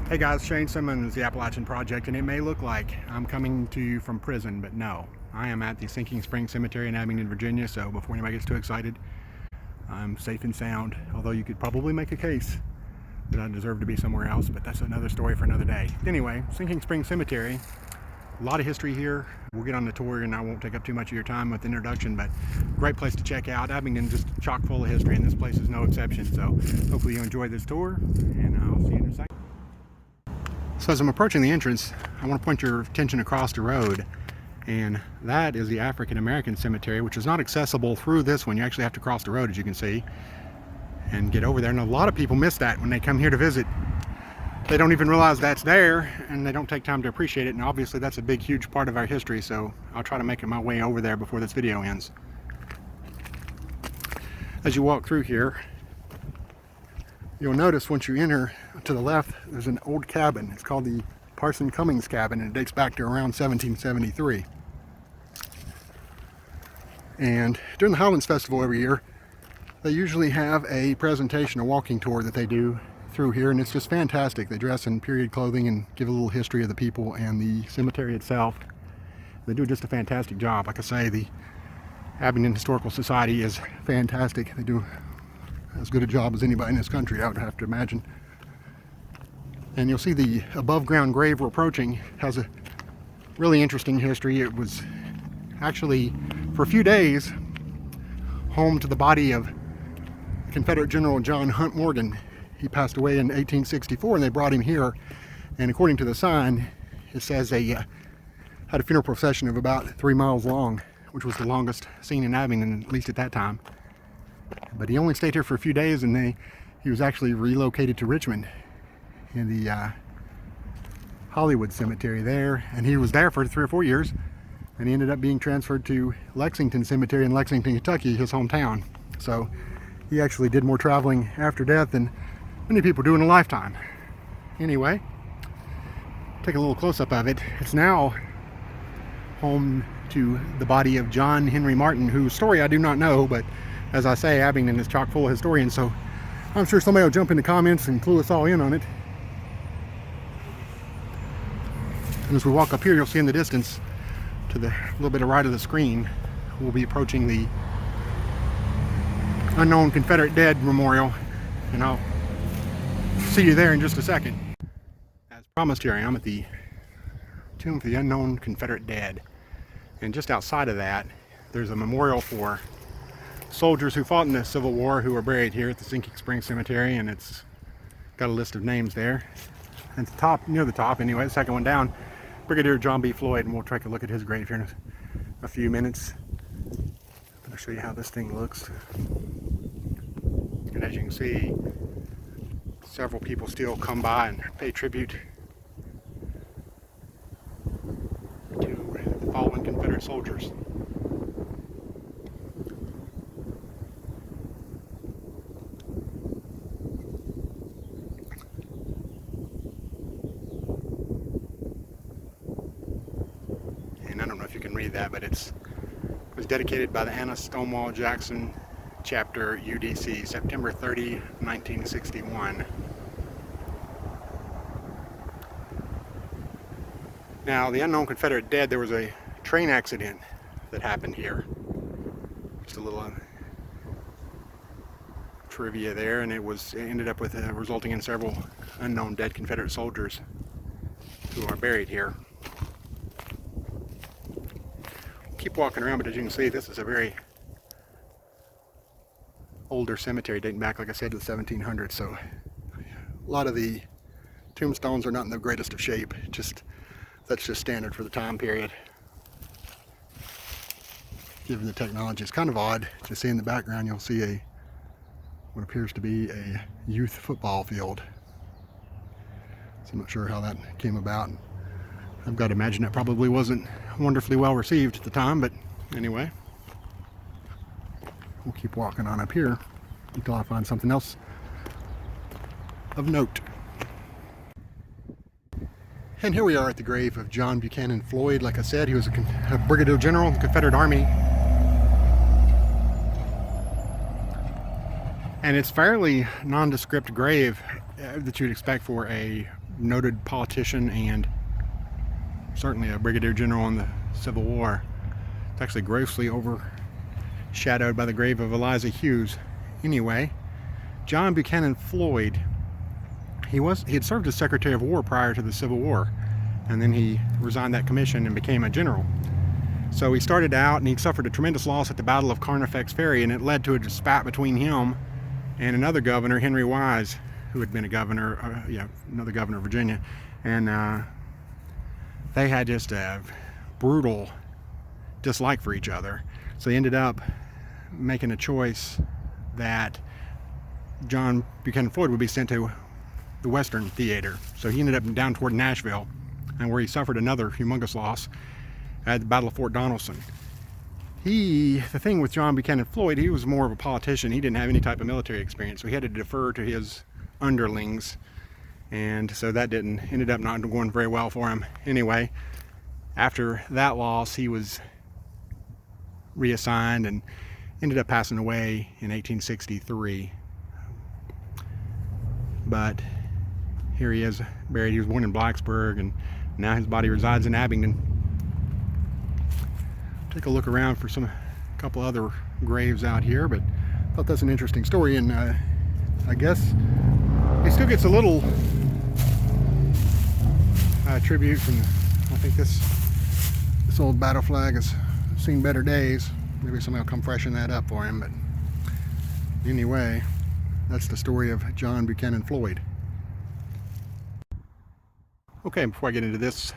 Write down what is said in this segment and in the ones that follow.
Hey guys, Shane Simmons, the Appalachian Project, and it may look like I'm coming to you from prison, but no. I am at the Sinking Spring Cemetery in Abingdon, Virginia, so before anybody gets too excited, I'm safe and sound, although you could probably make a case that I deserve to be somewhere else, but that's another story for another day. Anyway, Sinking Spring Cemetery, a lot of history here. We'll get on the tour and I won't take up too much of your time with the introduction, but great place to check out. Abingdon just chock full of history, and this place is no exception, so hopefully you enjoy this tour, and I'll see you in a second. So as I'm approaching the entrance, I want to point your attention across the road, and that is the African American cemetery, which is not accessible through this one. You actually have to cross the road, as you can see, and get over there. And a lot of people miss that when they come here to visit. They don't even realize that's there, and they don't take time to appreciate it, and obviously that's a big, huge part of our history, so I'll try to make my way over there before this video ends. As you walk through here, you'll notice once you enter to the left, there's an old cabin. It's called the Parson Cummings cabin, and it dates back to around 1773. And during the Highlands Festival every year, they usually have a presentation, a walking tour that they do through here, and it's just fantastic. They dress in period clothing and give a little history of the people and the cemetery itself. They do just a fantastic job. Like I say, the Abingdon Historical Society is fantastic. They do as good a job as anybody in this country, I would have to imagine. And you'll see the above ground grave we're approaching has a really interesting history. It was actually, for a few days, home to the body of Confederate General John Hunt Morgan. He passed away in 1864, and they brought him here. And according to the sign, it says they had a funeral procession of about 3 miles long, which was the longest seen in Abingdon, at least at that time. But he only stayed here for a few days, and he was actually relocated to Richmond in the Hollywood Cemetery there, and he was there for 3 or 4 years, and he ended up being transferred to Lexington Cemetery in Lexington, Kentucky, his hometown. So he actually did more traveling after death than many people do in a lifetime. Anyway, take a little close-up of it. It's now home to the body of John Henry Martin, whose story I do not know, but as I say, Abingdon is chock full of historians, so I'm sure somebody will jump in the comments and clue us all in on it. And as we walk up here, you'll see in the distance, to the little bit of right of the screen, we'll be approaching the Unknown Confederate Dead Memorial, and I'll see you there in just a second. As promised, here I am at the Tomb for the Unknown Confederate Dead, and just outside of that, there's a memorial for soldiers who fought in the Civil War who are buried here at the Sinking Spring Cemetery, and it's got a list of names there. And at the top, near the top anyway, the second one down, Brigadier John B. Floyd, and we'll take a look at his grave here in a few minutes. I'll show you how this thing looks. And as you can see, several people still come by and pay tribute to the fallen Confederate soldiers. I don't know if you can read that, but it was dedicated by the Anna Stonewall Jackson Chapter UDC, September 30, 1961. Now, the Unknown Confederate Dead, there was a train accident that happened here. Just a little trivia there, and it ended up with resulting in several unknown dead Confederate soldiers who are buried here. Keep walking around, but as you can see, this is a very older cemetery dating back, like I said, to the 1700s. So a lot of the tombstones are not in the greatest of shape. That's just standard for the time period. Given the technology, it's kind of odd to see in the background. You'll see what appears to be a youth football field. So I'm not sure how that came about. I've got to imagine it probably wasn't wonderfully well received at the time, but anyway, we'll keep walking on up here until I find something else of note. And here we are at the grave of John Buchanan Floyd. Like I said, he was a brigadier general in the Confederate Army. And it's fairly nondescript grave that you'd expect for a noted politician and certainly a brigadier general in the Civil War. It's actually grossly overshadowed by the grave of Eliza Hughes. Anyway, John Buchanan Floyd, he had served as Secretary of War prior to the Civil War, and then he resigned that commission and became a general. So he started out and he suffered a tremendous loss at the Battle of Carnifex Ferry, and it led to a spat between him and another governor, Henry Wise, who had been a governor, another governor of Virginia, and they had just a brutal dislike for each other. So they ended up making a choice that John Buchanan Floyd would be sent to the Western Theater. So he ended up down toward Nashville, and where he suffered another humongous loss at the Battle of Fort Donelson. The thing with John Buchanan Floyd, he was more of a politician. He didn't have any type of military experience, so he had to defer to his underlings, and so that ended up not going very well for him. Anyway, after that loss, he was reassigned and ended up passing away in 1863. But here he is buried. He was born in Blacksburg, and now his body resides in Abingdon. Take a look around for a couple other graves out here, but I thought that's an interesting story, and I guess he still gets a little tribute from, I think this old battle flag has seen better days. Maybe somebody will come freshen that up for him, but anyway, that's the story of John Buchanan Floyd. Okay, before I get into this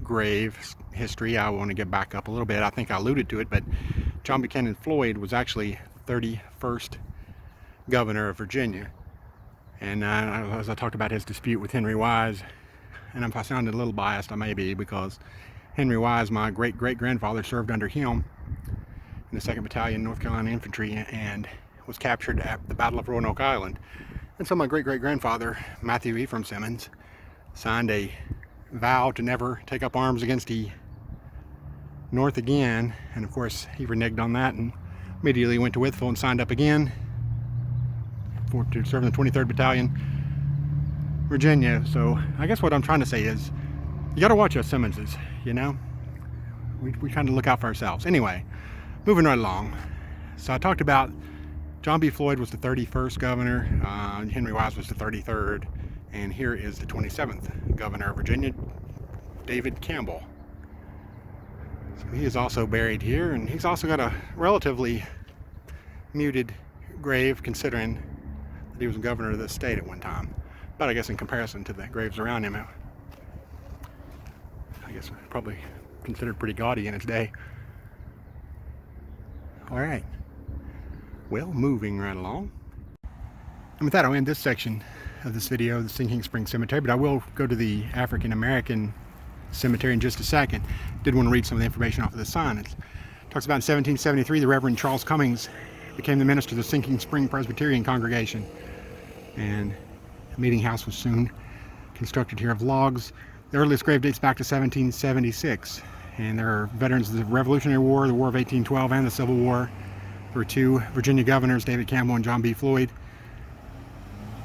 grave history, I want to get back up a little bit. I think I alluded to it, but John Buchanan Floyd was actually 31st governor of Virginia. And as I talked about his dispute with Henry Wise, and if I sounded a little biased, I may be, because Henry Wise, my great-great-grandfather, served under him in the 2nd Battalion, North Carolina Infantry, and was captured at the Battle of Roanoke Island. And so my great-great-grandfather, Matthew Ephraim Simmons, signed a vow to never take up arms against the North again, and of course he reneged on that and immediately went to Wytheville and signed up again to serve in the 23rd Battalion, Virginia. So I guess what I'm trying to say is, you got to watch us Simmonses, you know? We kind of look out for ourselves. Anyway, moving right along. So I talked about John B. Floyd was the 31st governor, Henry Wise was the 33rd, and here is the 27th governor of Virginia, David Campbell. So he is also buried here, and he's also got a relatively muted grave, considering that he was governor of this state at one time. But I guess in comparison to the graves around him, I guess probably considered pretty gaudy in its day. All right, well, moving right along. And with that, I'll end this section of this video, the Sinking Spring Cemetery, but I will go to the African American cemetery in just a second. Did want to read some of the information off of the sign. It talks about in 1773, the Reverend Charles Cummings became the minister of the Sinking Spring Presbyterian congregation, and a meeting house was soon constructed here of logs. The earliest grave dates back to 1776, and there are veterans of the Revolutionary War, the War of 1812, and the Civil War. There were two Virginia governors, David Campbell and John B. Floyd.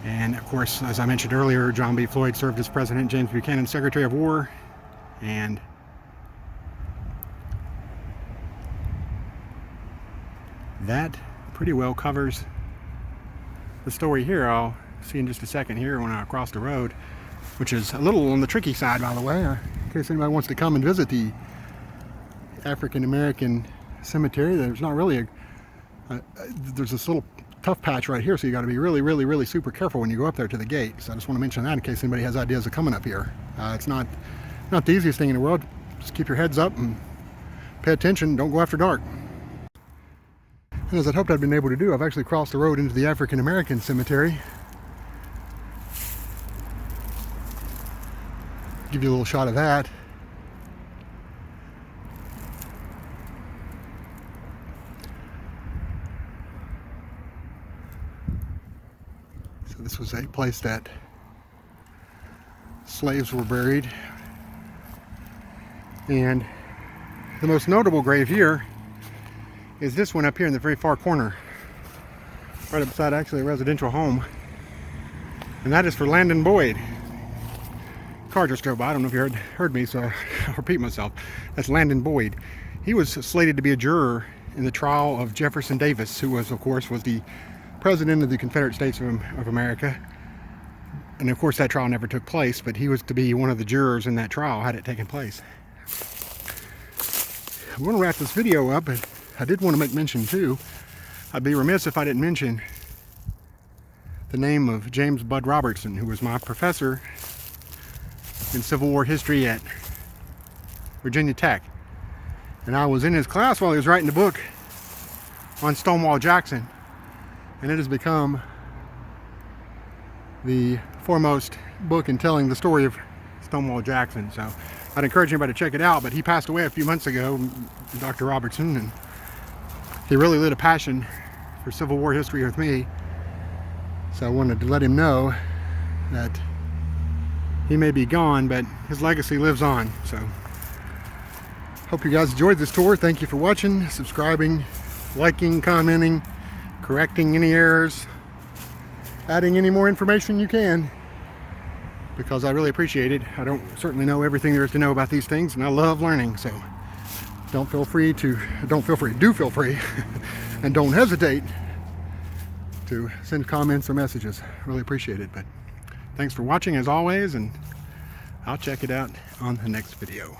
And of course, as I mentioned earlier, John B. Floyd served as President James Buchanan, Secretary of War, and that pretty well covers the story here. I'll see in just a second here when I cross the road, which is a little on the tricky side, by the way, in case anybody wants to come and visit the African American cemetery. There's not really there's this little tough patch right here, so you got to be really super careful when you go up there to the gate. So I just want to mention that in case anybody has ideas of coming up here. It's not the easiest thing in the world. Just keep your heads up and pay attention. Don't go after dark. And as I'd hoped I'd been able to do, I've actually crossed the road into the African American cemetery. Give you a little shot of that. This was a place that slaves were buried, and the most notable grave here is this one up here in the very far corner, right beside actually a residential home, and that is for Landon Boyd. car just drove by. I don't know if you heard me, so I'll repeat myself. That's Landon Boyd. He was slated to be a juror in the trial of Jefferson Davis, who was, of course, the president of the Confederate States of America. And of course that trial never took place, but he was to be one of the jurors in that trial had it taken place. I'm going to wrap this video up, but I did want to make mention too. I'd be remiss if I didn't mention the name of James Bud Robertson, who was my professor in Civil War history at Virginia Tech. And I was in his class while he was writing the book on Stonewall Jackson, and it has become the foremost book in telling the story of Stonewall Jackson. So I'd encourage anybody to check it out. But he passed away a few months ago, Dr. Robertson, and he really lit a passion for Civil War history with me. So I wanted to let him know that he may be gone, but his legacy lives on. So hope you guys enjoyed this tour. Thank you for watching, subscribing, liking, commenting, correcting any errors, adding any more information you can, because I really appreciate it. I don't certainly know everything there is to know about these things, and I love learning. So do feel free, and don't hesitate to send comments or messages. Really appreciate it. But thanks for watching as always, and I'll check it out on the next video.